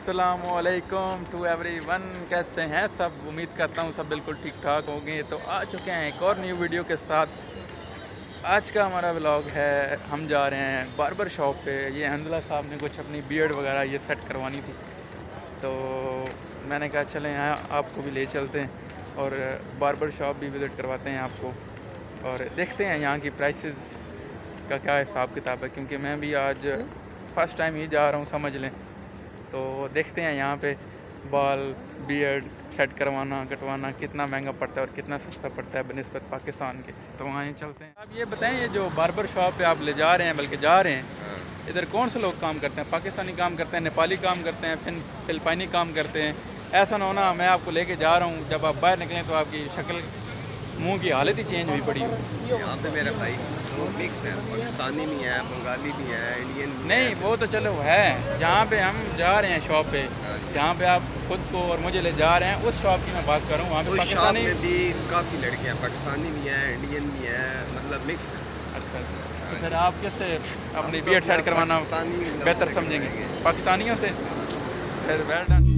अस्सलामुअलैकुम to everyone. कैसे हैं सब? उम्मीद करता हूँ सब बिल्कुल ठीक ठाक होंगे। तो आ चुके हैं एक और न्यू वीडियो के साथ। आज का हमारा व्लॉग है, हम जा रहे हैं बार्बर शॉप पे। ये हंदला साहब ने कुछ अपनी बियर्ड वगैरह ये सेट करवानी थी, तो मैंने कहा चलें यहाँ आपको भी ले चलते हैं और बार्बर शॉप भी विज़िट करवाते हैं आपको, और देखते हैं यहाँ की प्राइसेस का क्या हिसाब किताब है, क्योंकि मैं भी आज फ़र्स्ट टाइम ही जा रहा हूँ, समझ लें। तो देखते हैं यहाँ पे बाल बियर्ड सेट करवाना कटवाना कितना महंगा पड़ता है और कितना सस्ता पड़ता है बनिस्बत पाकिस्तान के। तो वहाँ चलते हैं। आप ये बताएं, ये जो बार्बर शॉप पे आप ले जा रहे हैं, बल्कि जा रहे हैं, इधर कौन से लोग काम करते हैं? पाकिस्तानी काम करते हैं, नेपाली काम करते हैं, फिलिपाइनी काम करते हैं? ऐसा ना होना मैं आपको लेके जा रहा हूँ, जब आप बाहर निकलें तो आपकी शक्ल मुंह की हालत ही चेंज हुई पड़ी हो। यहाँ पे मेरा भाई वो मिक्स है, पाकिस्तानी भी है, बंगाली भी है, इंडियन भी नहीं है। वो तो चलो है, जहाँ पे हम जा रहे हैं शॉप पे, जहाँ पे आप खुद को और मुझे ले जा रहे हैं, उस शॉप की मैं बात कर रहा हूँ। वहाँ पे उस शॉप पाकिस्तानी में भी काफ़ी लड़के हैं, पाकिस्तानी भी हैं, इंडियन भी है, मतलब मिक्स है। अच्छा, तो फिर आप किससे अपनी बियर्ड सेट करवाना बेहतर समझेंगे? पाकिस्तानियों से? फिर वेल डन।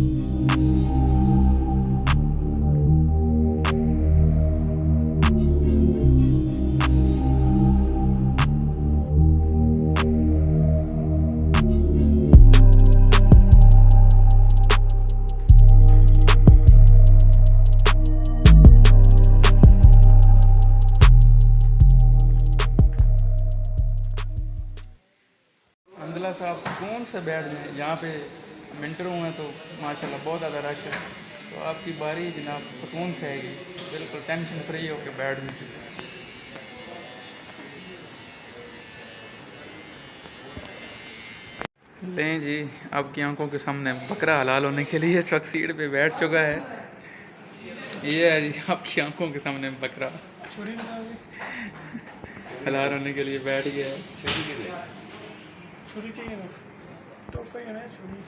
हंदला साहब सुकून से बैठ जाएँ। यहाँ पे विंटर हुए हैं तो माशाल्लाह बहुत ज़्यादा रश है, तो आपकी बारी जनाब सुकून से आएगी, बिल्कुल टेंशन फ्री होकर बैठ जाएँ। लें जी, आपकी आंखों के सामने बकरा हलाल होने के लिए इस वक्त सीट पे बैठ चुका है। ये है जी आपकी आंखों के सामने बकरा हलाल होने के लिए बैठ गया है। छुरी चाहिए ना, टोपा ही है ना छुरी।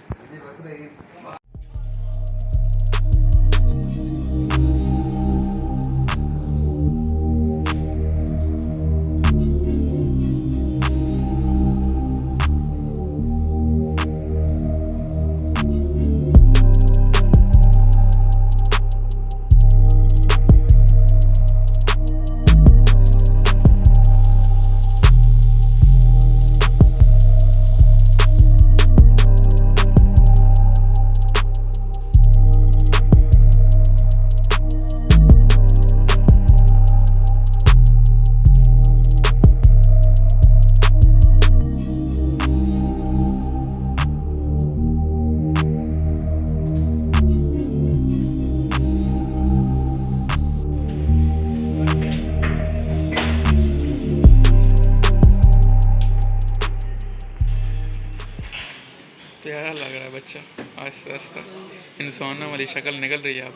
प्यारा लग रहा है बच्चा, आहिस्ता आहिस्ता इंसानों वाली शक्ल निकल रही है अब।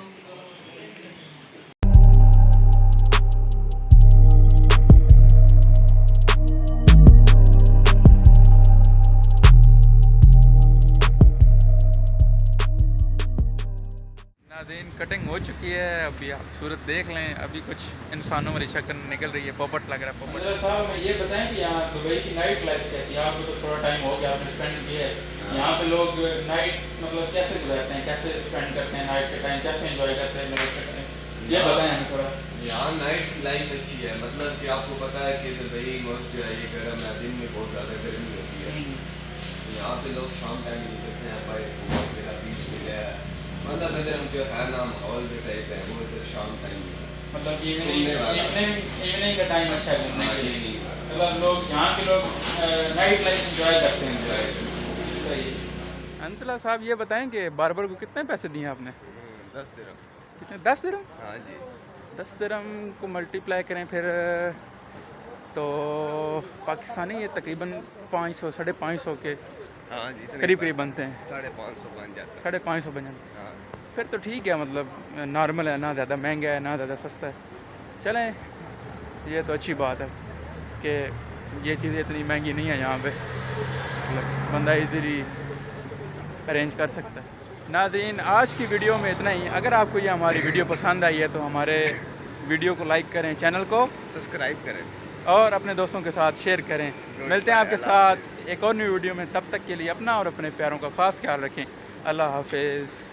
नाज़रीन कटिंग हो चुकी है, अभी आप सूरत देख लें, अभी कुछ इंसानों वाली शक्ल निकल रही है, पोपट लग रहा है पोपट। साहब ये बताएं कि यहाँ दुबई की नाइट लाइफ कैसी है? आपको तो थोड़ा टाइम हो गया आपने स्पेंड किया है यहाँ पे, लोग नाइट मतलब कैसे गुजारते हैं, कैसे स्पेंड करते हैं नाइट के टाइम, कैसे एंजॉय करते हैं नाइट के टाइम, ये बताएं हमें थोड़ा। यहाँ नाइट लाइफ अच्छी है, मतलब कि आपको पता है कि दुबई वक्त जो है ये गर्म है, दिन में बहुत ज़्यादा गर्मी होती है। यहाँ पे लोग शाम टाइम निकलते हैं, बाइक मेरा बीच में है, मतलब इधर जो है ना माहौल जो टाइप है वो इधर शाम टाइम मतलब इवनिंग का टाइम अच्छा है घूमने के लिए, मतलब लोग यहाँ के लोग नाइट लाइफ एंजॉय करते हैं। सही है। अंतला साहब ये बताएं कि बार्बर को कितने पैसे दिए आपने? 10 दिरहम। कितने? 10 दिरहम? हाँ जी। 10 दिरहम को मल्टीप्लाई करें फिर तो पाकिस्तानी ये तकरीबन 500 550 के हाँ जी, करीब करीब बनते हैं। 550 बन जाते 550 बन जाते हैं। हाँ। फिर तो ठीक है, मतलब नॉर्मल है, ना ज़्यादा महंगा है ना ज़्यादा सस्ता है। चलें, ये तो अच्छी बात है कि ये चीज़ें इतनी महंगी नहीं है यहाँ पे, मतलब बंदा इजीली अरेंज कर सकता है। नाज़रीन आज की वीडियो में इतना ही। अगर आपको ये हमारी वीडियो पसंद आई है तो हमारे वीडियो को लाइक करें, चैनल को सब्सक्राइब करें और अपने दोस्तों के साथ शेयर करें। मिलते हैं आपके साथ एक और न्यू वीडियो में, तब तक के लिए अपना और अपने प्यारों का ख़ास ख्याल रखें। अल्लाह हाफिज़।